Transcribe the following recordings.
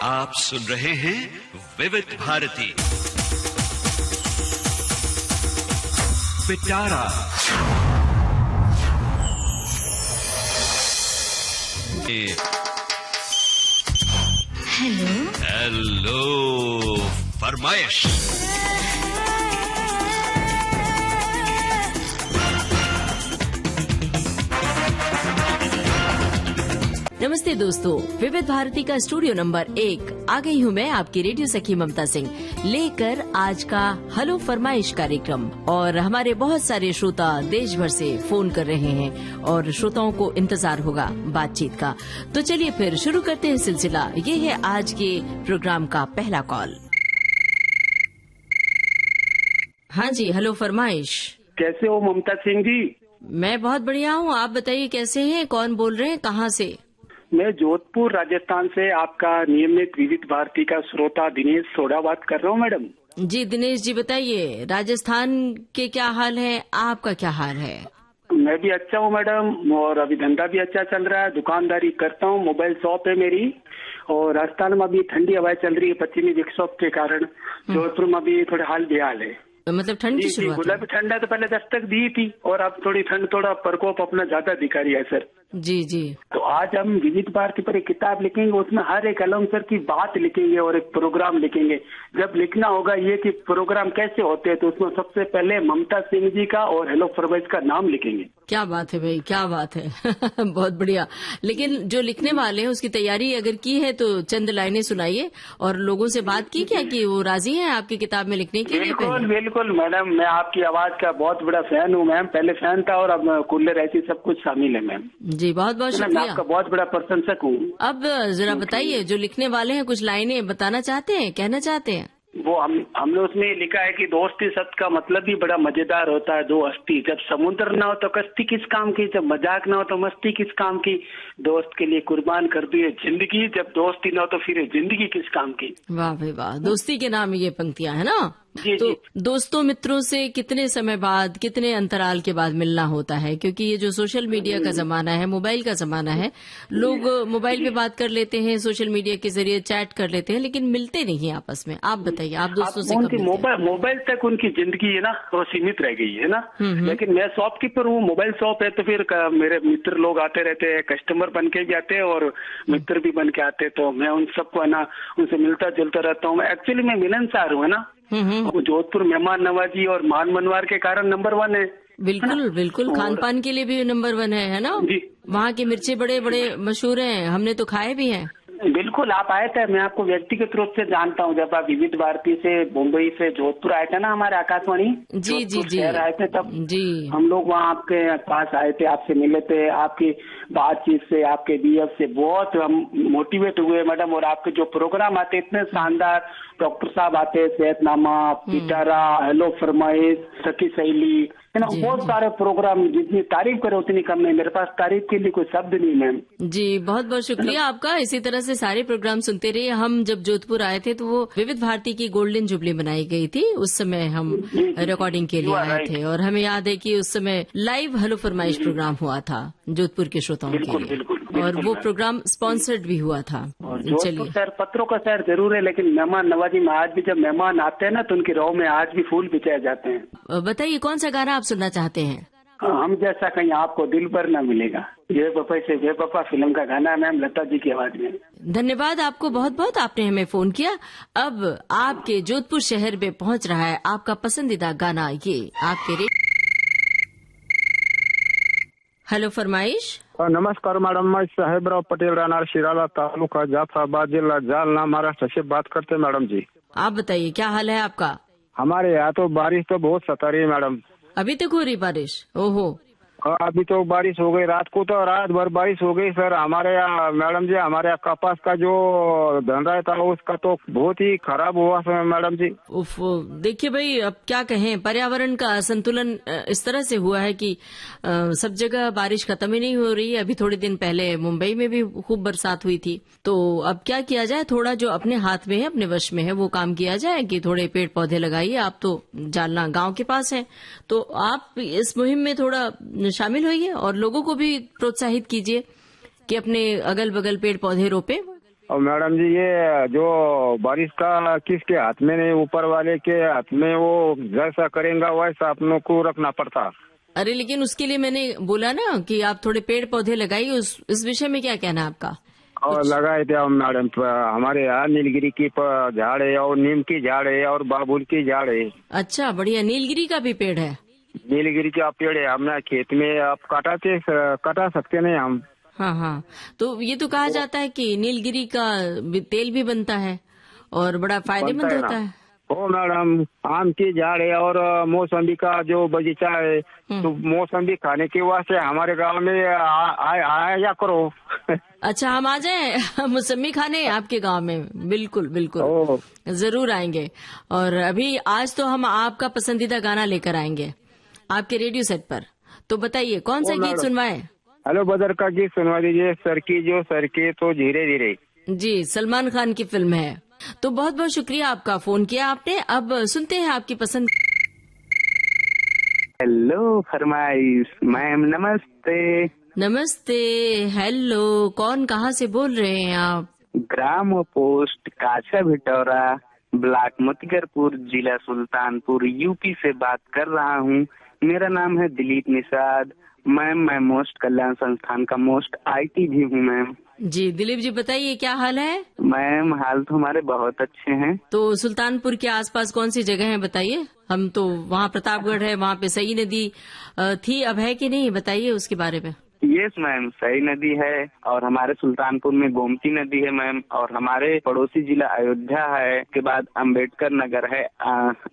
आप सुन रहे हैं विविध भारती पिटारा। हेलो फरमाइश। नमस्ते दोस्तों, विविध भारती का स्टूडियो नंबर 1 आ गई हूँ मैं, आपकी रेडियो सखी ममता सिंह, लेकर आज का हेलो फरमाइश कार्यक्रम। और हमारे बहुत सारे श्रोता देश भर से फोन कर रहे हैं और श्रोताओं को इंतजार होगा बातचीत का। तो चलिए फिर शुरू करते हैं सिलसिला। ये है आज के प्रोग्राम का पहला कॉल। हाँ जी, हेलो फरमाइश। कैसे हो ममता सिंह जी? मैं बहुत बढ़िया हूँ, आप बताइए कैसे हैं? कौन बोल रहे हैं, कहाँ से? मैं जोधपुर राजस्थान से आपका नियमित विविध भारती का श्रोता दिनेश सोढ़ा बात कर रहा हूँ मैडम। जी दिनेश जी, बताइए राजस्थान के क्या हाल है, आपका क्या हाल है? मैं भी अच्छा हूँ मैडम, और अभी धंधा भी अच्छा चल रहा है, दुकानदारी करता हूँ, मोबाइल शॉप है मेरी। और राजस्थान में अभी ठंडी हवाएं चल रही है पश्चिमी विक्षोभ के कारण। जोधपुर में भी थोड़े हाल बेहाल है। मतलब ठंड की शुरुआत? गुलाबी ठंडा तो पहले दस्तक दी थी और अब थोड़ी ठंड, थोड़ा प्रकोप अपना ज्यादा दिखा रही है सर। जी जी। तो आज हम विविध भारती पर एक किताब लिखेंगे, उसमें हर एक अलम सर की बात लिखेंगे और एक प्रोग्राम लिखेंगे। जब लिखना होगा ये कि प्रोग्राम कैसे होते हैं, तो उसमें सबसे पहले ममता सिंह जी का और हेलो फरमाइश का नाम लिखेंगे। क्या बात है भाई, क्या बात है। बहुत बढ़िया। लेकिन जो लिखने वाले हैं उसकी तैयारी अगर की है तो चंद लाइनें सुनाइए। और लोगों से बात की क्या कि वो राजी हैं आपकी किताब में लिखने के लिए? बिल्कुल मैडम, मैं आपकी आवाज का बहुत बड़ा फैन हूँ मैम। पहले फैन था और अब कूलर ऐसी सब कुछ शामिल है मैम। जी बहुत बहुत शुक्रिया, मैं आपका बहुत बड़ा प्रशंसक हूँ। अब जरा बताइए, जो लिखने वाले हैं कुछ लाइनें बताना चाहते हैं, कहना चाहते हैं? वो हमने उसमें लिखा है कि दोस्ती शब्द का मतलब भी बड़ा मजेदार होता है। दो हस्ती, जब समुद्र ना हो तो कश्ती किस काम की, जब मजाक ना हो तो मस्ती किस काम की, दोस्त के लिए कुर्बान कर दी है जिंदगी, जब दोस्ती ना हो तो फिर जिंदगी किस काम की। वाह भाई वाह, दोस्ती के नाम ये पंक्तियां है ना। जी, तो जी। दोस्तों मित्रों से कितने समय बाद, कितने अंतराल के बाद मिलना होता है? क्योंकि ये जो सोशल मीडिया का जमाना है, मोबाइल का जमाना है, लोग मोबाइल पे बात कर लेते हैं, सोशल मीडिया के जरिए चैट कर लेते हैं, लेकिन मिलते नहीं आपस में। आप बताइए, आप दोस्तों से कब मिलते हैं? मोबाइल तक उनकी जिंदगी है ना वो सीमित रह गई है ना। लेकिन मैं शॉपकीपर हूँ, मोबाइल शॉप है, तो फिर मेरे मित्र लोग आते रहते हैं, कस्टमर बन के भी आते हैं और मित्र भी बन के आते हैं। तो मैं उन सबको है ना, उनसे मिलता जुलता रहता हूँ। एक्चुअली मैं मिलनसार हूँ है ना। जोधपुर मेहमान नवाजी और मान मनवार के कारण नंबर 1 है। बिल्कुल बिल्कुल, खान पान के लिए भी नंबर 1 है ना। वहाँ के मिर्चे बड़े बड़े मशहूर हैं, हमने तो खाए भी हैं। बिल्कुल, आप आए थे, मैं आपको व्यक्तिगत रूप से जानता हूँ। जब आप विविध भारती से मुंबई से जोधपुर आए थे ना, हमारे आकाशवाणी जी जी जी आए थे, तब जी हम लोग वहाँ आपके पास आए थे, आपसे मिले थे। आपकी बातचीत से, आपके बीएफ से बहुत हम मोटिवेट हुए मैडम। और आपके जो प्रोग्राम आते इतने शानदार, डॉक्टर साहब आते, सेहतनामा, पिटारा, हेलो फरमाइश, सखी सहेली, है ना, बहुत सारे प्रोग्राम। जितनी तारीफ करे उतनी कम है, मेरे पास तारीफ के लिए कोई शब्द नहीं मैम। जी बहुत बहुत शुक्रिया आपका। इसी तरह से सारे प्रोग्राम सुनते रहिए। हम जब जोधपुर आए थे तो वो विविध भारती की गोल्डन जुबली मनाई गई थी, उस समय हम रिकॉर्डिंग के लिए आए थे। और हमें याद है कि उस समय लाइव हेलो फरमाइश प्रोग्राम हुआ था जोधपुर के श्रोताओं के लिए, और वो प्रोग्राम स्पॉन्सर्ड भी हुआ था। चलिए सर, पत्रों का शहर जरूर है, लेकिन मेहमान नवाजी में आज भी जब मेहमान आते हैं ना तो उनकी राह में आज भी फूल बिछाए जाते हैं। बताइए कौन सा गाना आप सुनना चाहते हैं? हम जैसा कहीं आपको दिल पर न मिलेगा, ये पपा से वे पपा फिल्म का गाना है मैम, लता जी की आवाज में। धन्यवाद आपको बहुत बहुत, आपने हमें फोन किया। अब आपके जोधपुर शहर में पहुंच रहा है आपका पसंदीदा गाना, ये आपके हेलो फरमाइश। नमस्कार मैडम, मैं साहेबराव पटेल, राहणार शिराला, तालुका जाफराबाद, जिला जालना, महाराष्ट्र से बात करते हैं मैडम जी। आप बताइए क्या हाल है आपका? हमारे यहाँ तो बारिश तो बहुत सता रही है मैडम। अभी तक हो रही बारिश? ओहो। अभी तो बारिश हो गई, रात को तो रात भर बारिश हो गई सर। हमारे यहाँ मैडम जी, हमारे यहाँ कपास का जो धंधा था उसका तो बहुत ही खराब हुआ सर मैडम जी। उफ, देखिए भाई, अब क्या कहें, पर्यावरण का संतुलन इस तरह से हुआ है कि सब जगह बारिश खत्म ही नहीं हो रही है। अभी थोड़े दिन पहले मुंबई में भी खूब बरसात हुई थी। तो अब क्या किया जाए, थोड़ा जो अपने हाथ में है, अपने वश में है, वो काम किया जाए कि थोड़े पेड़ पौधे लगाइए। आप तो जालना गांव के पास है, तो आप इस मुहिम में थोड़ा शामिल होइए और लोगों को भी प्रोत्साहित कीजिए कि अपने अगल बगल पेड़ पौधे रोपें। और मैडम जी ये जो बारिश का किसके हाथ में नहीं, ऊपर वाले के हाथ में, वो जैसा करेंगे वैसा अपनों को रखना पड़ता। अरे लेकिन उसके लिए मैंने बोला ना कि आप थोड़े पेड़ पौधे लगाइए, इस विषय में क्या कहना है आपका? और लगाए थे हम मैडम, हमारे यहाँ नीलगिरी की झाड़ है और नीम की झाड़ है और बाबुल की झाड़ है। अच्छा बढ़िया, नीलगिरी का भी पेड़ है? नीलगिरी का पेड़ है हमने खेत में, आप कटा सकते नहीं हम। हाँ हाँ, तो ये तो कहा जाता है कि नीलगिरी का तेल भी बनता है और बड़ा फायदेमंद होता है। ओ मैडम, आम की झाड़ है और मौसम्बी का जो बगीचा है, तो मौसम्बी खाने के वास्ते हमारे गांव में आया करो। अच्छा, हम आ जाएं मौसम्बी खाने आपके गांव में? बिल्कुल बिल्कुल, जरूर आएंगे। और अभी आज तो हम आपका पसंदीदा गाना लेकर आएंगे आपके रेडियो सेट पर, तो बताइए कौन सा गीत सुनवाए? हेलो बदर का गीत सुनवा दीजिए, सरकी जो सरके तो धीरे धीरे। जी, सलमान खान की फिल्म है। तो बहुत बहुत शुक्रिया आपका, फोन किया आपने। अब सुनते हैं आपकी पसंद। हेलो फरमाइश मैम, नमस्ते। नमस्ते, हेलो, कौन कहाँ से बोल रहे हैं आप? ग्राम पोस्ट काछा भिटौरा, ब्लॉक मोतीगरपुर, जिला सुल्तानपुर, यूपी से बात कर रहा हूँ। मेरा नाम है दिलीप निषाद। मैम मैं मोस्ट कल्याण संस्थान का मोस्ट IT भी हूँ मैम। जी दिलीप जी, बताइए क्या हाल है? मैम हाल तो हमारे बहुत अच्छे हैं। तो सुल्तानपुर के आसपास कौन सी जगह है बताइए? हम तो वहाँ प्रतापगढ़ है, वहाँ पे सई नदी थी, अब है कि नहीं, बताइए उसके बारे में। यस मैम, सई नदी है और हमारे सुल्तानपुर में गोमती नदी है मैम, और हमारे पड़ोसी जिला अयोध्या है, के बाद अम्बेडकर नगर है,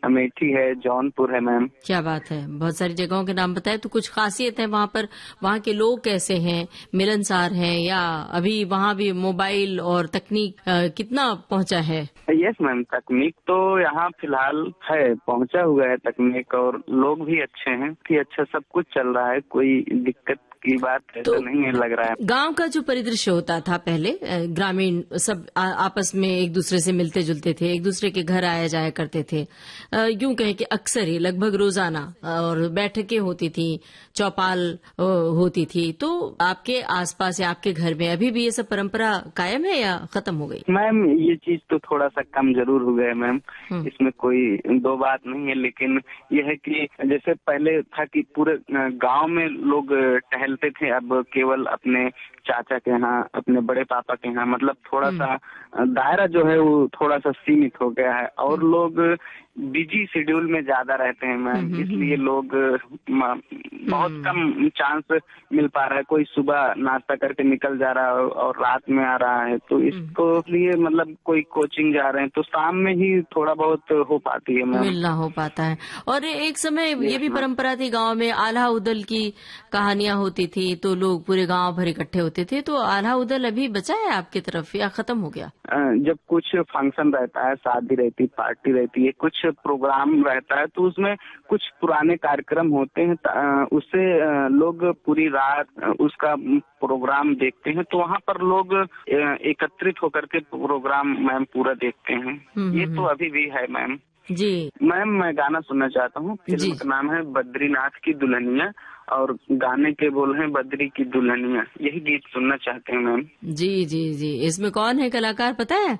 अमेठी है, जौनपुर है मैम। क्या बात है, बहुत सारी जगहों के नाम बताए। तो कुछ खासियत है वहाँ पर? वहाँ के लोग कैसे हैं, मिलनसार हैं, या अभी वहाँ भी मोबाइल और तकनीक कितना पहुँचा है? यस मैम, तकनीक तो यहाँ फिलहाल है, पहुँचा हुआ है तकनीक, और लोग भी अच्छे हैं कि अच्छा सब कुछ चल रहा है, कोई दिक्कत की बात तो नहीं है लग रहा है। गांव का जो परिदृश्य होता था पहले, ग्रामीण सब आपस में एक दूसरे से मिलते जुलते थे, एक दूसरे के घर आया जाया करते थे, यूं कहें कि अक्सर ही लगभग रोजाना, और बैठकें होती थी, चौपाल होती थी। तो आपके आसपास या आपके घर में अभी भी ये सब परंपरा कायम है या खत्म हो गई? मैम ये चीज तो थोड़ा सा कम जरूर हो गया मैम, इसमें कोई दो बात नहीं है, लेकिन यह है कि जैसे पहले था कि पूरे गांव में लोग टहलते थे, अब केवल अपने चाचा के यहाँ, अपने बड़े पापा के यहाँ, मतलब थोड़ा सा दायरा जो है वो थोड़ा सा सीमित हो गया है, और लोग बिजी शेड्यूल में ज्यादा रहते हैं मैम, इसलिए लोग बहुत कम चांस मिल पा रहा है। कोई सुबह नाश्ता करके निकल जा रहा है और रात में आ रहा है, तो इसको लिए मतलब कोई कोचिंग जा रहे हैं तो शाम में ही थोड़ा बहुत हो पाती है मैम, मिलना हो पाता है। और एक समय ये भी परंपरा थी गांव में, आल्हा उदल की कहानियां होती थी, तो लोग पूरे गांव भर इकट्ठे होते थे। तो आल्हा उदल अभी बचा है आपकी तरफ या खत्म हो गया? जब कुछ फंक्शन रहता है, शादी रहती, पार्टी रहती है, कुछ प्रोग्राम रहता है, तो उसमें कुछ पुराने कार्यक्रम होते हैं, उससे लोग पूरी रात उसका प्रोग्राम देखते हैं, तो वहाँ पर लोग एकत्रित होकर के प्रोग्राम मैम पूरा देखते हैं। ये तो अभी भी है मैम। जी मैम मैं गाना सुनना चाहता हूँ। फिल्म का नाम है बद्रीनाथ की दुल्हनिया, और गाने के बोल हैं बद्री की दुल्हनिया। यही गीत सुनना चाहते हैं मैम। जी जी जी, इसमें कौन है कलाकार पता है?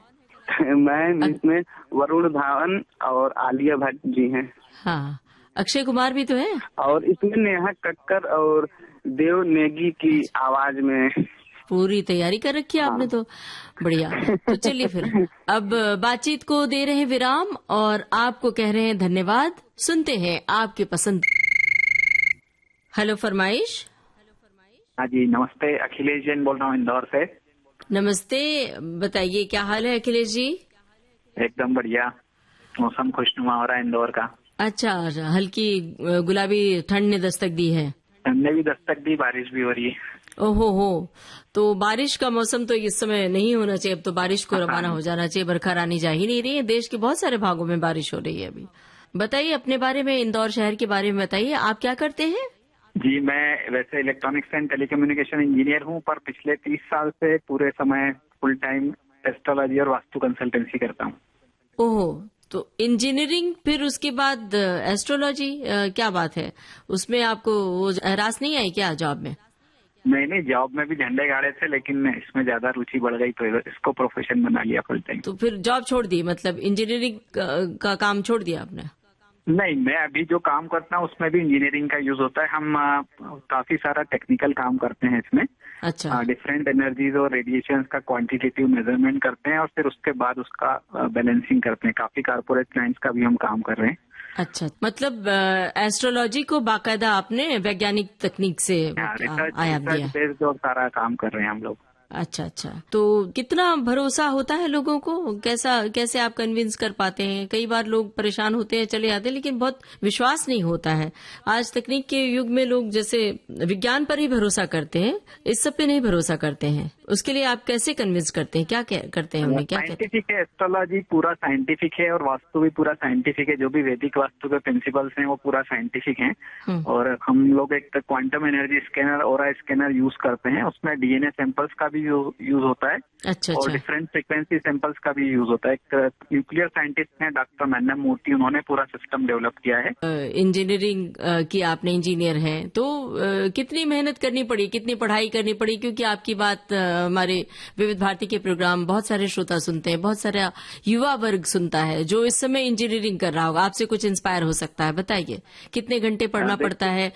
मैम इसमें वरुण धावन और आलिया भट्ट जी हैं। हाँ, अक्षय कुमार भी तो है, और इसमें नेहा कक्कर और देव नेगी की आवाज में। पूरी तैयारी कर रखी है आपने तो, बढ़िया। तो चलिए फिर अब बातचीत को दे रहे हैं विराम और आपको कह रहे हैं धन्यवाद। सुनते हैं आपके पसंद। हेलो फरमाइश। हाँ जी नमस्ते, अखिलेश जैन बोल रहा हूँ इंदौर से। नमस्ते, बताइए क्या हाल है अखिलेश जी? एकदम बढ़िया, मौसम खुशनुमा हो रहा है इंदौर का। अच्छा, हल्की गुलाबी ठंड ने दस्तक दी है? ठंड ने भी दस्तक दी, बारिश भी हो रही है। ओहो हो, तो बारिश का मौसम तो इस समय नहीं होना चाहिए, अब तो बारिश को रवाना हो जाना चाहिए। बरखा रानी जा ही नहीं रही है, देश के बहुत सारे भागों में बारिश हो रही है अभी। बताइए अपने बारे में, इंदौर शहर के बारे में बताइए, आप क्या करते हैं? जी मैं वैसे इलेक्ट्रॉनिक्स एंड टेलीकम्युनिकेशन इंजीनियर हूँ, पर पिछले 30 साल से पूरे समय फुल टाइम एस्ट्रोलॉजी और वास्तु कंसल्टेंसी करता हूँ। ओहो, तो इंजीनियरिंग फिर उसके बाद एस्ट्रोलॉजी, क्या बात है, उसमें आपको वो रास नहीं आई क्या जॉब में? मैंने जॉब में भी झंडे गाड़े थे, लेकिन इसमें ज्यादा रुचि बढ़ गई तो इसको प्रोफेशन बना लिया फुल टाइम। तो फिर जॉब छोड़ दी, मतलब इंजीनियरिंग का काम छोड़ दिया आपने? नहीं, मैं अभी जो काम करता हूँ उसमें भी इंजीनियरिंग का यूज होता है। हम काफी सारा टेक्निकल काम करते हैं इसमें। अच्छा। डिफरेंट एनर्जीज और रेडिएशन का क्वांटिटेटिव मेजरमेंट करते हैं और फिर उसके बाद उसका बैलेंसिंग करते हैं। काफी कारपोरेट क्लाइंट्स का भी हम काम कर रहे हैं। अच्छा, मतलब एस्ट्रोलॉजी को बाकायदा आपने वैज्ञानिक तकनीक से आयाम दिया? रिसर्च और सारा काम कर रहे हैं हम लोग। अच्छा अच्छा। तो कितना भरोसा होता है लोगों को? कैसे आप कन्विंस कर पाते हैं? कई बार लोग परेशान होते हैं, चले आते हैं, लेकिन बहुत विश्वास नहीं होता है। आज तकनीक के युग में लोग जैसे विज्ञान पर ही भरोसा करते हैं, इस सब पे नहीं भरोसा करते हैं। उसके लिए आप कैसे कन्विंस करते हैं? क्या करते हैं उन्हें? क्या साइंटिफिक है, एस्ट्रोलॉजी पूरा साइंटिफिक है और वास्तु भी पूरा साइंटिफिक है। जो भी वैदिक वास्तु के प्रिंसिपल्स हैं वो पूरा साइंटिफिक हैं। और हम लोग एक quantum energy scanner, aura scanner use करते हैं। उसमें डीएनए सैंपल्स का भी यूज होता है। अच्छा, और डिफरेंट फ्रीक्वेंसी सैंपल्स का भी यूज होता है। एक न्यूक्लियर साइंटिस्ट हैं डॉक्टर मैनम मूर्ति, उन्होंने पूरा सिस्टम डेवलप किया है। इंजीनियरिंग की आपने, इंजीनियर हैं तो कितनी मेहनत करनी पड़ी, कितनी पढ़ाई करनी पड़ी? क्योंकि आपकी बात हमारे विविध भारती के प्रोग्राम बहुत सारे श्रोता सुनते हैं, बहुत सारा युवा वर्ग सुनता है जो इस समय इंजीनियरिंग कर रहा होगा, आपसे कुछ इंस्पायर हो सकता है। बताइए कितने घंटे पढ़ना पड़ता है,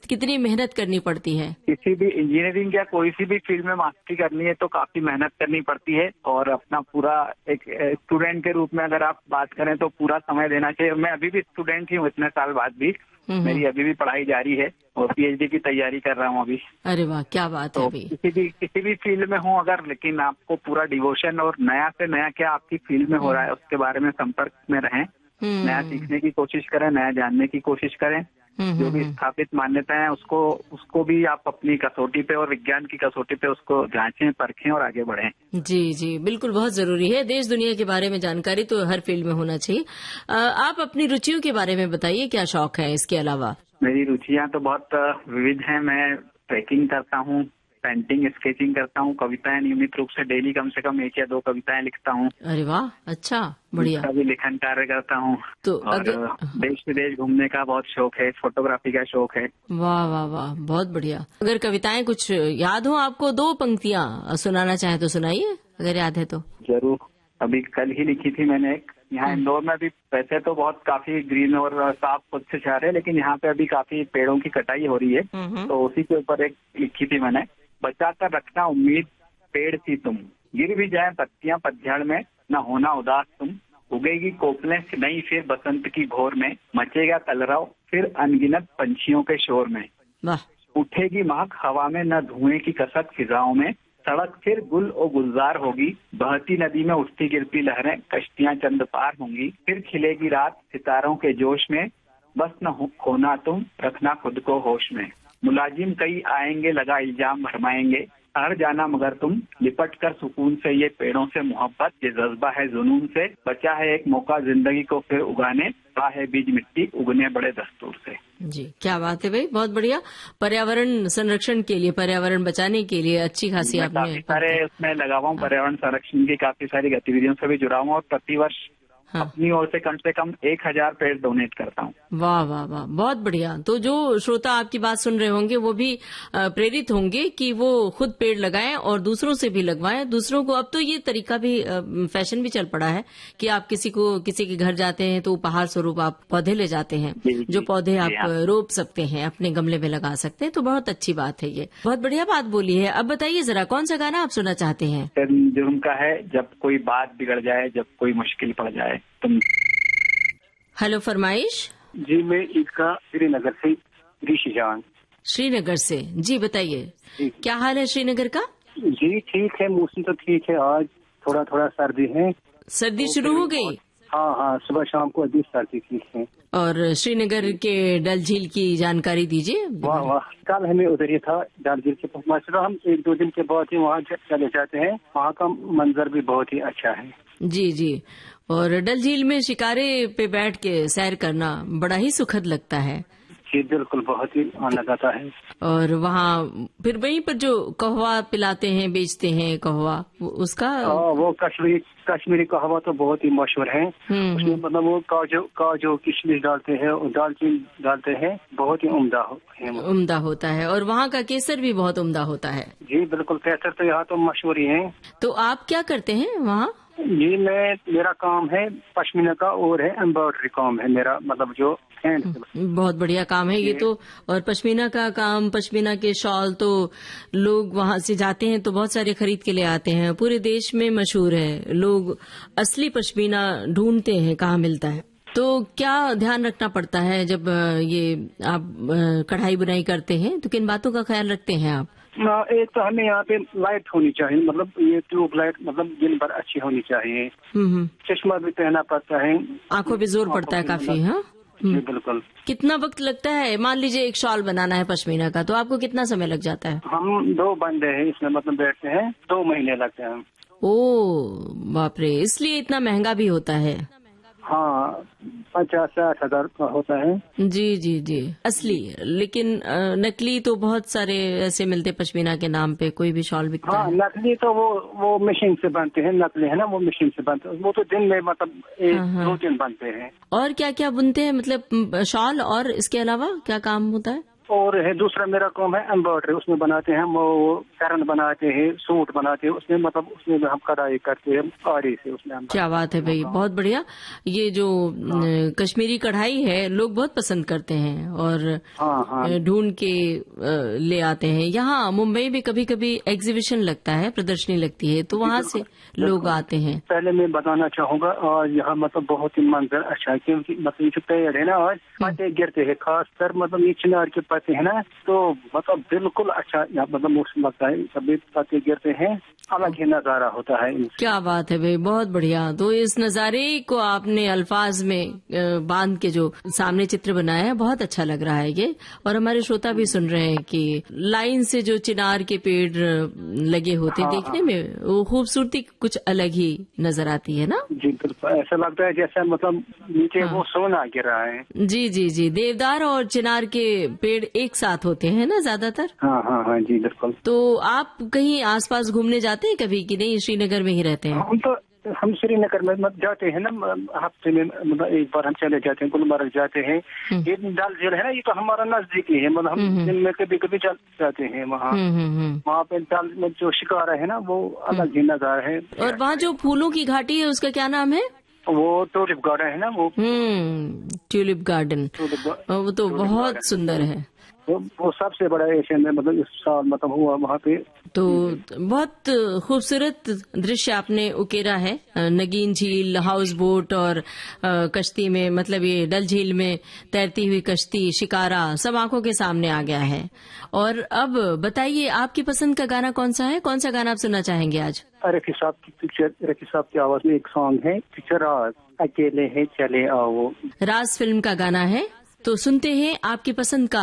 कितनी मेहनत करनी पड़ती है? किसी भी इंजीनियरिंग या कोई सी भी फील्ड में मास्टरी करनी है तो काफी मेहनत करनी पड़ती है। और अपना पूरा एक स्टूडेंट के रूप में अगर आप बात करें तो पूरा समय देना चाहिए। मैं अभी भी स्टूडेंट ही हूँ, इतने साल बाद भी मेरी अभी भी पढ़ाई जारी है और पीएचडी की तैयारी कर रहा हूँ अभी। अरे वाह, क्या बात है। अभी किसी भी फील्ड में हूँ अगर, लेकिन आपको पूरा डिवोशन और नया से नया क्या आपकी फील्ड में हो रहा है उसके बारे में संपर्क में रहें, नया सीखने की कोशिश करें, नया जानने की कोशिश करें। जो भी स्थापित मान्यताएं हैं उसको भी आप अपनी कसौटी पे और विज्ञान की कसौटी पे उसको जांचें, परखें और आगे बढ़ें। जी जी, बिल्कुल, बहुत जरूरी है। देश दुनिया के बारे में जानकारी तो हर फील्ड में होना चाहिए। आप अपनी रुचियों के बारे में बताइए, क्या शौक है इसके अलावा? मेरी रुचियां तो बहुत विविध हैं। मैं ट्रैकिंग करता हूँ, पेंटिंग, स्केचिंग करता हूँ, कविताएं नियमित रूप से डेली कम से कम 1 या 2 कविताएं लिखता हूँ। अरे वाह, अच्छा, बढ़िया। भी लेखन कार्य करता हूँ। तो और देश विदेश घूमने का बहुत शौक है, फोटोग्राफी का शौक है। वाह वाह वाह, बहुत बढ़िया। अगर कविताएं कुछ याद हो आपको, 2 पंक्तियां सुनाना चाहे तो सुनाइए, अगर याद है तो। जरूर, अभी कल ही लिखी थी मैंने एक। यहाँ इंदौर में अभी वैसे तो बहुत काफी ग्रीन और साफ स्वच्छ शहर है, लेकिन यहाँ पे अभी काफी पेड़ों की कटाई हो रही है, तो उसी के ऊपर एक लिखी थी मैंने। बचा कर रखना उम्मीद पेड़ सी तुम, गिर भी जाए पत्तियां पतझड़ में, न होना उदास तुम। उगेगी कोपलें नहीं फिर बसंत की भोर में, मचेगा कलरव फिर अनगिनत पंछियों के शोर में। उठेगी महक हवा में, न धुएं की कसक फिजाओं में, सड़क फिर गुल और गुलजार होगी, बहती नदी में उठती गिरती लहरें, कश्तियां चंद पार होंगी। फिर खिलेगी रात सितारों के जोश में, बस न खोना तुम रखना खुद को होश में। मुलाजिम कई आएंगे लगा इल्जाम भरमाएंगे, हार जाना मगर तुम लिपट कर सुकून से, ये पेड़ों से मोहब्बत, ये जज्बा है जुनून से। बचा है एक मौका जिंदगी को फिर उगाने, पा है बीज मिट्टी उगने बड़े दस्तूर से। जी, क्या बात है भाई, बहुत बढ़िया। पर्यावरण संरक्षण के लिए, पर्यावरण बचाने के लिए अच्छी खासी आपने काफी सारे उसमें लगा हुआ हूँ। पर्यावरण संरक्षण की काफी सारी गतिविधियों से भी जुड़ा हूँ और प्रतिवर्ष अपनी ओर से कम 1000 पेड़ डोनेट करता हूँ। वाह वाह वाह, बहुत बढ़िया। तो जो श्रोता आपकी बात सुन रहे होंगे वो भी प्रेरित होंगे कि वो खुद पेड़ लगाएं और दूसरों से भी लगवाएं। दूसरों को, अब तो ये तरीका भी, फैशन भी चल पड़ा है कि आप किसी के घर जाते हैं तो उपहार स्वरूप आप पौधे ले जाते हैं, जो पौधे आप रोप सकते हैं, अपने गमले में लगा सकते हैं। तो बहुत अच्छी बात है, ये बहुत बढ़िया बात बोली है। अब बताइए जरा, कौन सा गाना आप सुनना चाहते हैं? जुर्म का है, जब कोई बात बिगड़ जाए, जब कोई मुश्किल पड़ जाए तुम। हेलो, फरमाइश। जी, मैं ईदगाह श्रीनगर से ऋषि जान। श्रीनगर से, जी बताइए, क्या हाल है श्रीनगर का? जी ठीक है, मौसम तो ठीक है। आज थोड़ा थोड़ा सर्दी है। सर्दी शुरू हो गई? हाँ, सुबह शाम को अभी सर्दी की है। और श्रीनगर के डल झील की जानकारी दीजिए। वाह वाह, कल हमें उधर ही था डल झील के पास। हम 1-2 दिन के बाद ही वहाँ चले जाते हैं। वहाँ का मंजर भी बहुत ही अच्छा है। जी जी, और डल झील में शिकारे पे बैठ के सैर करना बड़ा ही सुखद लगता है। जी बिल्कुल, बहुत ही आनंद आता है। और वहाँ फिर वहीं पर जो कहवा पिलाते हैं, बेचते हैं कहवा, उसका वो कश्मीरी कश्मीरी कहवा तो बहुत ही मशहूर है। उसमें मतलब वो काजू किशमिश डालते हैं और दालचीनी डालते हैं, बहुत ही उम्दा होता है। और वहाँ का केसर भी बहुत उम्दा होता है। जी बिल्कुल, केसर तो यहाँ तो मशहूर ही है। तो आप क्या करते हैं वहाँ? जी मेरा काम है पश्मीना का और है एम्ब्रॉयडरी काम है मेरा, मतलब जो बहुत बढ़िया काम है ये तो। और पश्मीना का काम, पश्मीना के शॉल तो लोग वहाँ से जाते हैं तो बहुत सारे खरीद के ले आते हैं, पूरे देश में मशहूर है। लोग असली पश्मीना ढूंढते हैं कहाँ मिलता है। तो क्या ध्यान रखना पड़ता है जब ये आप कढ़ाई बुनाई करते हैं, तो किन बातों का ख्याल रखते हैं आप? एक तो हमें यहाँ पे लाइट होनी चाहिए, मतलब ये ट्यूब लाइट मतलब दिन भर अच्छी होनी चाहिए। चश्मा भी पहनना पड़ता है, आंखों पे जोर पड़ता है काफी। हाँ जी बिल्कुल। कितना वक्त लगता है? मान लीजिए एक शॉल बनाना है पश्मीना का, तो आपको कितना समय लग जाता है? हम 2 बंदे हैं इसमें, मतलब बैठते हैं, 2 महीने लगते हैं। ओ बाप रे, इसलिए इतना महंगा भी होता है। हाँ 50-60 हजार का होता है। जी जी जी, असली। लेकिन नकली तो बहुत सारे ऐसे मिलते पश्मीना के नाम पे, कोई भी शॉल बिकता है। नकली तो वो मशीन से बनते हैं, नकली है ना वो मशीन से बनते हैं, वो तो दिन में मतलब 1-2 बनते हैं। और क्या क्या बुनते हैं, मतलब शॉल और इसके अलावा क्या काम होता है? और है दूसरा मेरा काम है एम्ब्रॉयडरी, उसमें बनाते हैं वो पैरन बनाते हैं, सूट बनाते हैं, उसमें मतलब उसमें हम कढ़ाई करते हैं आरी से, उसमें हम। क्या बात है भाई, बहुत बढ़िया। ये जो कश्मीरी कढ़ाई है लोग बहुत पसंद करते हैं और ढूंढ के ले आते हैं। यहाँ मुंबई में कभी कभी एग्जीबिशन लगता है, प्रदर्शनी लगती है, तो वहाँ से लोग आते हैं। पहले मैं बताना चाहूँगा, और यहाँ मतलब बहुत ही मंजर अच्छा है, क्योंकि मतलब जो पेड़ है ना आज पत्ते गिरते हैं, खासकर मतलब ये चिनार के पत्ते है ना, तो मतलब बिल्कुल अच्छा मतलब मौसम लगता है, सभी पत्ते गिरते हैं, अलग ही नजारा होता है। क्या बात है भाई, बहुत बढ़िया। तो इस नजारे को आपने अल्फाज में बांध के जो सामने चित्र बनाया है, बहुत अच्छा लग रहा है ये। और हमारे श्रोता भी सुन रहे हैं कि लाइन से जो चिनार के पेड़ लगे होते, देखने में वो खूबसूरती कुछ अलग ही नजर आती है ना। जी बिल्कुल, ऐसा लगता है जैसे मतलब नीचे वो सोना गिरा है। जी जी जी, देवदार और चिनार के पेड़ एक साथ होते हैं ना ज्यादातर। हाँ जी बिल्कुल। तो आप कहीं आसपास घूमने जाते हैं कभी कि नहीं, श्रीनगर में ही रहते हैं? हम श्रीनगर में जाते हैं ना, हफ्ते में मतलब एक बार हम चले जाते हैं, गुलमर्ग जाते हैं। ये डल झील है ना, ये तो हमारा नजदीक ही है, मतलब हम दिन में कभी कभी जाते हैं वहाँ पे डल में जो शिकारा है ना, वो अलग ही नजारा है। और वहाँ जो फूलों की घाटी है उसका क्या नाम है? वो ट्यूलिप गार्डन है ना, वो ट्यूलिप गार्डन, वो तो बहुत सुंदर है। वो सबसे बड़ा एशिया में मतलब इस साल मतलब हुआ वहाँ पे। तो बहुत खूबसूरत दृश्य आपने उकेरा है, नगीन झील, हाउस बोट और कश्ती में, मतलब ये डल झील में तैरती हुई कश्ती, शिकारा, सब आंखों के सामने आ गया है। और अब बताइए आपकी पसंद का गाना कौन सा है? कौन सा गाना आप सुनना चाहेंगे आज? रफी साहब की पिक्चर, रफी साहब की आवाज में एक सॉन्ग है, पिक्चर राज, अकेले है चले आओ। राज फिल्म का गाना है, तो सुनते हैं आपकी पसंद का।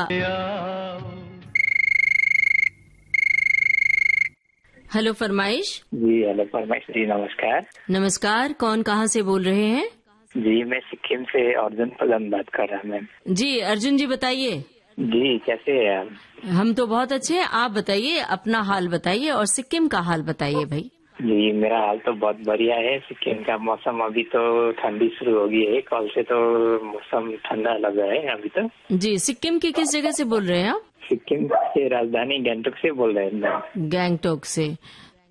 हेलो फरमाइश। जी हेलो फरमाइश जी, नमस्कार। नमस्कार, कौन कहाँ से बोल रहे हैं? जी मैं सिक्किम से अर्जुन पलम बात कर रहा हूँ मैम। जी अर्जुन जी बताइए। जी कैसे हैं आप? हम तो बहुत अच्छे हैं, आप बताइए, अपना हाल बताइए और सिक्किम का हाल बताइए भाई। जी मेरा हाल तो बहुत बढ़िया है। सिक्किम का मौसम अभी तो ठंडी शुरू हो गई है, कल से तो मौसम ठंडा लग रहा है अभी तो। जी सिक्किम की किस जगह से बोल रहे हैं आप? सिक्किम के राजधानी गैंगटोक से बोल रहे हैं। गैंगटोक से।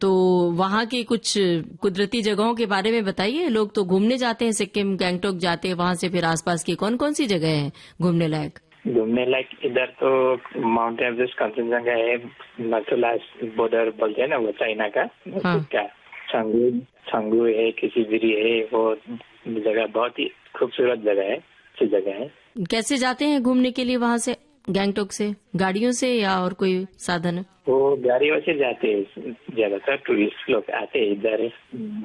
तो वहाँ की कुछ कुदरती जगहों के बारे में बताइए। लोग तो घूमने जाते हैं सिक्किम, गैंगटोक जाते हैं, वहाँ से फिर आसपास की कौन कौन सी जगह है घूमने लायक? घूमने लायक इधर तो माउंट एवरेस्ट, कंचनजंगा है, नथुला बॉर्डर बोलते हैं ना वो चाइना का। क्या छंगू है, किसीबिरी है, वो जगह बहुत ही खूबसूरत जगह है, अच्छी जगह है। कैसे जाते हैं घूमने के लिए वहाँ से, गैंगटोक से? गाड़ियों से या और कोई साधन? वो गाड़ियों से जाते हैं, ज्यादातर टूरिस्ट लोग आते हैं इधर,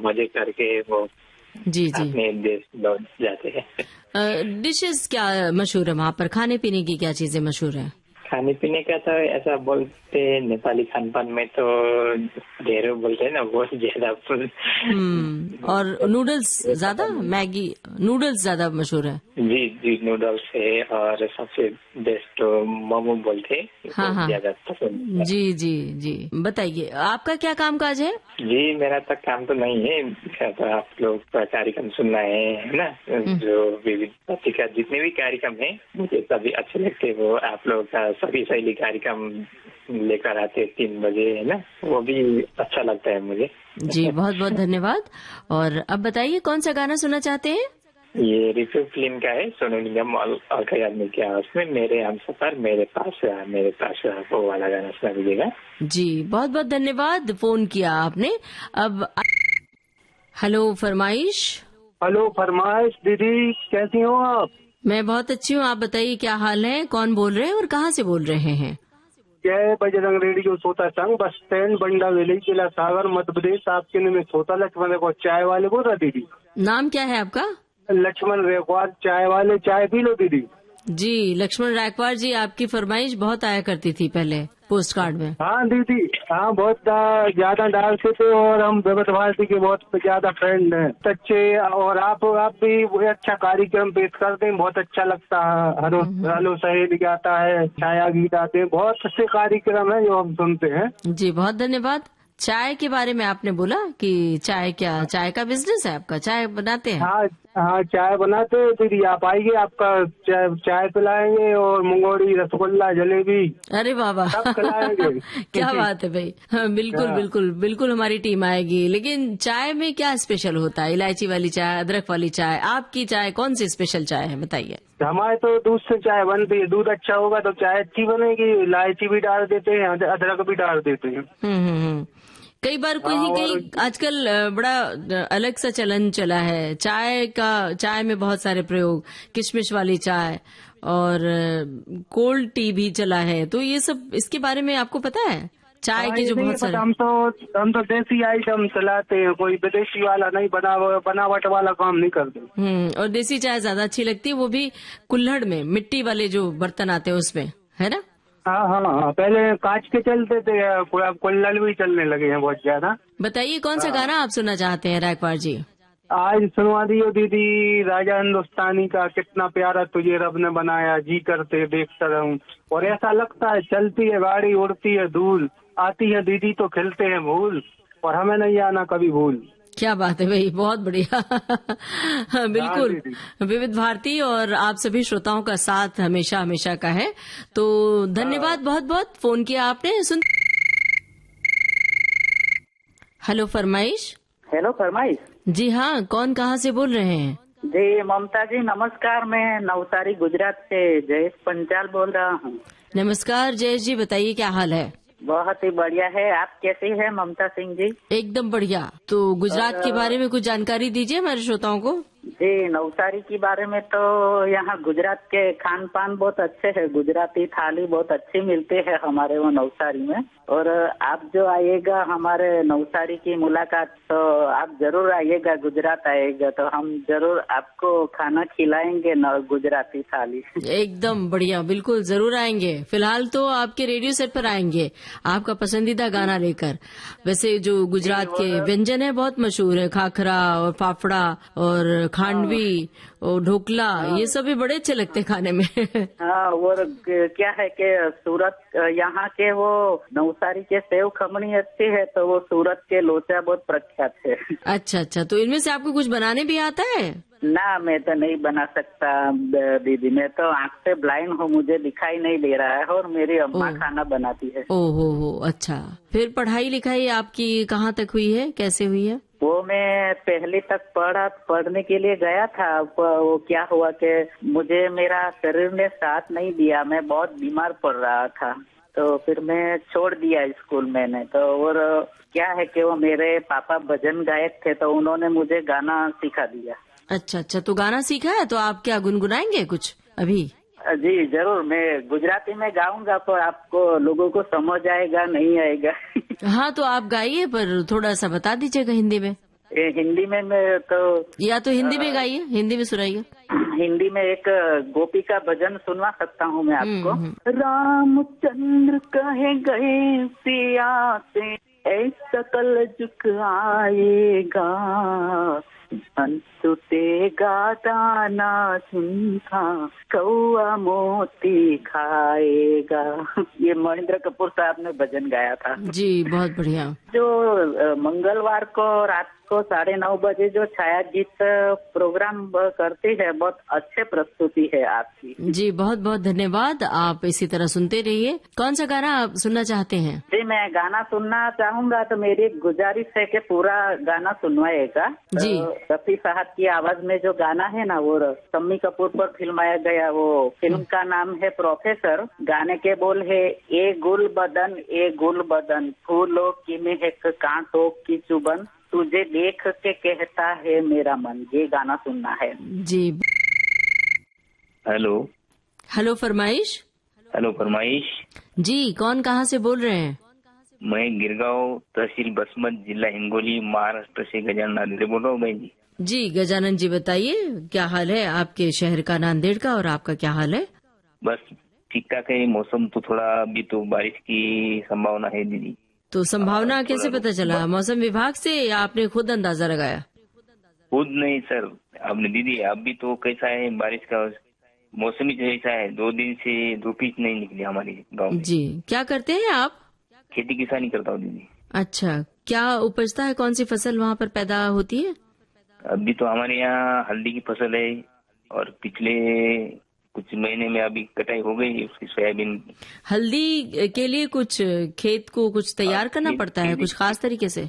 मजे करके वो जी अपने देश लौट जाते हैं। डिशेस क्या मशहूर है वहाँ पर, खाने पीने की क्या चीजें मशहूर है? खाने पीने का तो ऐसा बोलते नेपाली खान पान में तो ढेरों बोलते हैं ना, बहुत ज्यादा। और नूडल्स ज्यादा, मैगी नूडल्स ज्यादा मशहूर है। जी जी, नूडल्स है और सबसे बेस्ट तो मोमो बोलते हैं। हाँ। ज्यादा पसंद। जी जी जी, बताइए आपका क्या काम काज है? जी, मेरा तक काम तो नहीं है, तो आप लोग का कार्यक्रम सुनना है ना, जो विविध भारती का जितने भी कार्यक्रम है मुझे सभी अच्छे लगते हैं। वो आप लोग का सभी शैली कार्यक्रम लेकर आते 3 बजे है ना, वो भी अच्छा लगता है मुझे। जी बहुत बहुत धन्यवाद। और अब बताइए कौन सा गाना सुनना चाहते हैं? ये रिव्यू फिल्म का है, सोनू निगम और अलका याग्निक की आवाज में, मेरे हमसफर मेरे पास वो वाला गाना सुना दीजिएगा। जी बहुत बहुत धन्यवाद, फोन किया आपने। अब हेलो फरमाइश। हेलो फरमाइश, दीदी कैसी हो आप? मैं बहुत अच्छी हूँ, आप बताइए क्या हाल है, कौन बोल रहे हैं और कहाँ से बोल रहे हैं? जय बजरंग रेडियो श्रोता संघ, बस स्टैंड, बंडा विलेज, जिला सागर, मध्य प्रदेश। आपके लिए मैं श्रोता लक्ष्मण को चाय वाले बोल रहा दीदी। नाम क्या है आपका? लक्ष्मण रेखवार, चाय वाले, चाय पी लो दीदी। जी लक्ष्मण रायकवार जी, आपकी फरमाइश बहुत आया करती थी पहले पोस्ट कार्ड में। हाँ दीदी, हाँ बहुत ज्यादा डालते थे और हम विविध भारती के बहुत ज्यादा फ्रेंड हैं अच्छे। और आप भी अच्छा कार्यक्रम पेश करते हैं, बहुत अच्छा लगता है। हेलो सहेली गाता है, छाया गीत आते हैं, बहुत अच्छे कार्यक्रम है जो हम सुनते हैं। जी बहुत धन्यवाद। चाय के बारे में आपने बोला कि चाय का बिजनेस है आपका, चाय बनाते हैं? हाँ चाय बनाते हैं दीदी, आप आइए, आपका चाय पिलाएंगे और मुंगोड़ी, रसगुल्ला, जलेबी। अरे बाबा सब खिलाएंगे। क्या बात है भाई। हाँ, बिल्कुल हमारी टीम आएगी। लेकिन चाय में क्या स्पेशल होता है? इलायची वाली चाय, अदरक वाली चाय, आपकी चाय कौन सी स्पेशल चाय है बताइए? हमारे तो दूध से चाय बनती है, दूध अच्छा होगा तो चाय अच्छी बनेगी। इलायची भी डाल देते हैं, अदरक भी डाल देते हैं। कई बार कहीं आजकल बड़ा अलग सा चलन चला है चाय में बहुत सारे प्रयोग, किशमिश वाली चाय और कोल्ड टी भी चला है, तो ये सब इसके बारे में आपको पता है? चाय के जो बहुत सारे, हम तो देसी आइटम चलाते हैं, कोई विदेशी वाला नहीं, बनावट वाला काम नहीं करते। और देसी चाय ज्यादा अच्छी लगती है, वो भी कुल्हड़ में, मिट्टी वाले जो बर्तन आते हैं उसमें, है ना? हाँ, पहले कांच के चलते थे, अब कुल्हड़ भी चलने लगे हैं बहुत ज्यादा। बताइए कौन सा गाना आप सुनना चाहते हैं रायकवार जी? आज सुनवा दियो दीदी, राजा हिंदुस्तानी का, कितना प्यारा तुझे रब ने बनाया, जी करते देखता रहूं। और ऐसा लगता है चलती है गाड़ी, उड़ती है धूल, आती है दीदी तो खिलते हैं भूल, और हमें नहीं आना कभी भूल। क्या बात है भाई, बहुत बढ़िया। बिल्कुल, विविध भारती और आप सभी श्रोताओं का साथ हमेशा का है। तो धन्यवाद बहुत बहुत, फोन किया आपने। हेलो फरमाइश। हेलो फरमाइश। जी हाँ, कौन कहाँ से बोल रहे हैं? जी ममता जी नमस्कार, मैं नवसारी गुजरात से जयेश पंचाल बोल रहा हूँ। नमस्कार जयेश जी, बताइए क्या हाल है? बहुत ही बढ़िया है, आप कैसी है ममता सिंह जी? एकदम बढ़िया। तो गुजरात के बारे में कुछ जानकारी दीजिए हमारे श्रोताओं को। जी नवसारी के बारे में तो यहाँ गुजरात के खान पान बहुत अच्छे है, गुजराती थाली बहुत अच्छी मिलती है हमारे वो नवसारी में। और आप जो आइएगा हमारे नवसारी की मुलाकात, तो आप जरूर आइएगा, गुजरात आइएगा तो हम जरूर आपको खाना खिलाएंगे गुजराती थाली। एकदम बढ़िया, बिल्कुल जरूर आएंगे। फिलहाल तो आपके रेडियो सेट पर आएंगे आपका पसंदीदा गाना लेकर। वैसे जो गुजरात के व्यंजन है बहुत मशहूर है, खाखरा और फाफड़ा और खांडवी और ढोकला, ये सब भी बड़े अच्छे लगते खाने में। हाँ, और क्या है कि सूरत यहाँ के वो नवसारी के सेव खमणी अच्छी है, तो वो सूरत के लोचा बहुत प्रख्यात है। अच्छा, तो इनमें से आपको कुछ बनाने भी आता है? ना, मैं तो नहीं बना सकता दीदी, मैं तो आँख से ब्लाइंड हूँ, मुझे दिखाई नहीं दे रहा है, और मेरी अम्मा खाना बनाती है। ओहो, अच्छा। फिर पढ़ाई लिखाई आपकी कहाँ तक हुई है, कैसे हुई है? वो मैं पहली तक पढ़ने के लिए गया था। वो क्या हुआ कि मुझे मेरा शरीर ने साथ नहीं दिया, मैं बहुत बीमार पड़ रहा था, तो फिर मैं छोड़ दिया स्कूल मैंने। तो और क्या है कि वो मेरे पापा भजन गायक थे, तो उन्होंने मुझे गाना सिखा दिया। अच्छा, तो गाना सीखा है, तो आप क्या गुनगुनाएंगे कुछ अभी? जी जरूर, मैं गुजराती में गाऊंगा, पर आपको लोगों को समझ आएगा नहीं आएगा। हाँ, तो आप गाइए, पर थोड़ा सा बता दीजिएगा हिंदी में। हिंदी में मैं तो, या तो हिंदी में गाइए, हिंदी में सुनाइए। हिंदी में एक गोपी का भजन सुनवा सकता हूँ मैं आपको। रामचंद्र कहे गए सिया से ऐसा कल झुक आएगा, धन टूटेगा दाना चुनता, कौआ मोती खाएगा। ये महेंद्र कपूर साहब ने भजन गाया था जी, बहुत बढ़िया। जो मंगलवार को रात को 9:30 बजे जो छाया गीत प्रोग्राम करती है, बहुत अच्छे प्रस्तुति है आपकी। जी, बहुत बहुत धन्यवाद। आप इसी तरह सुनते रहिए। कौन सा गाना आप सुनना चाहते हैं? जी, मैं गाना सुनना चाहूंगा, तो मेरी एक गुजारिश है कि पूरा गाना सुनवाएगा। जी। रफी साहब की आवाज में जो गाना है ना, वो शम्मी कपूर पर फिल्माया गया, वो फिल्म का नाम है प्रोफेसर। गाने के बोल है, ए गुल बदन फूलों की महक कांटों की चुभन, तुझे देख के कहता है मेरा मन। ये गाना सुनना है जी। हेलो हेलो, फरमाइश। हेलो फरमाइश जी, कौन कहाँ से बोल रहे हैं? मैं गिरगांव तहसील बसमत जिला हिंगोली महाराष्ट्र से गजानन नांदेड़ बोल रहा हूँ भाई जी। जी गजानन जी, बताइए क्या हाल है आपके शहर का, नांदेड़ का, और आपका क्या हाल है? बस ठीक ठाक है। मौसम तो थोड़ा अभी तो बारिश की संभावना है दीदी। तो संभावना कैसे पता चला? मौसम विभाग से या आपने खुद अंदाजा लगाया? खुद नहीं सर, आपने दीदी अभी तो कैसा है बारिश का मौसम ही ऐसा है, 2 दिन से धूप ही नहीं निकली हमारे गाँव में। जी, क्या करते हैं आप? खेती किसानी करता हूँ दीदी। अच्छा, क्या उपजता है? कौन सी फसल वहाँ पर पैदा होती है? अभी तो हमारे यहाँ हल्दी की फसल है, और पिछले कुछ महीने में अभी कटाई हो गई उसकी सोयाबीन। हल्दी के लिए कुछ खेत को कुछ तैयार करना पड़ता है कुछ खास तरीके से?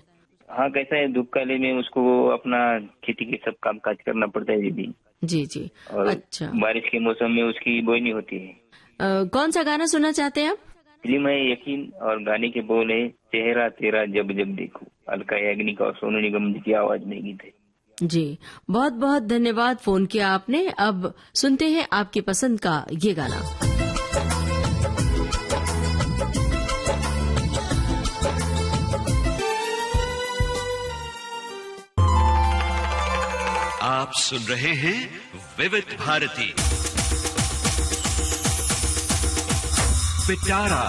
हाँ, कैसा है धूप काले में उसको अपना खेती के सब काम काज करना पड़ता है दीदी। जी जी। और अच्छा, बारिश के मौसम में उसकी बोनी होती है। कौन सा गाना सुनना चाहते हैं आप? फिल्म है यकीन, और गाने के बोल है, चेहरा तेरा जब जब देखूं, अलका याग्निक और सोनू निगम जी की आवाज में गीत है। जी, बहुत बहुत धन्यवाद फोन किया आपने। अब सुनते हैं आपकी पसंद का ये गाना। आप सुन रहे हैं विविध भारती पिटारा।